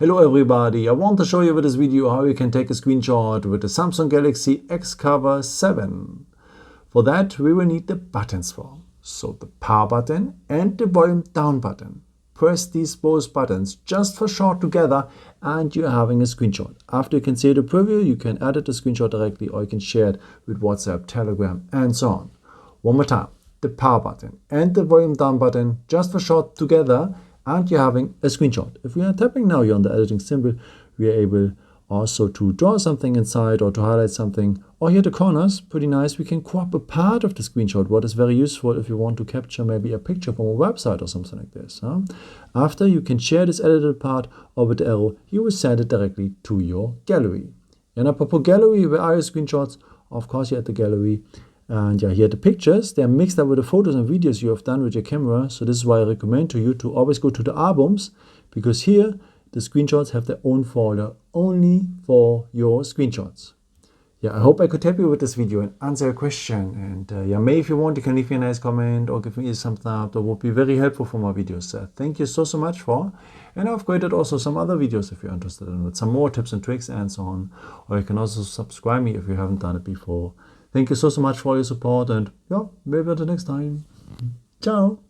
Hello everybody, I want to show you with this video how you can take a screenshot with the Samsung Galaxy XCover 7. For that we will need the buttons for. So the power button and the volume down button. Press these both buttons just for short together and you're having a screenshot. After you can see the preview, you can edit the screenshot directly or you can share it with WhatsApp, Telegram and so on. One more time, the power button and the volume down button just for short together and you're having a screenshot. If we are tapping now here on the editing symbol, we are able also to draw something inside or to highlight something. Or here the corners, pretty nice. We can crop a part of the screenshot, what is very useful if you want to capture maybe a picture from a website or something like this. After you can share this edited part, or with the arrow, you will send it directly to your gallery. And apropos gallery, where are your screenshots? Of course, you're at the gallery. And yeah, here the pictures, they're mixed up with the photos and videos you have done with your camera. So this is why I recommend to you to always go to the albums, because here the screenshots have their own folder only for your screenshots. Yeah, I hope I could help you with this video and answer your question. And yeah, maybe if you want, you can leave me a nice comment or give me some thumbs up. That would be very helpful for my videos. Thank you so much for. And I've created also some other videos if you're interested in it, some more tips and tricks and so on. Or you can also subscribe me if you haven't done it before. Thank you so much for your support and yeah, maybe until next time. Ciao.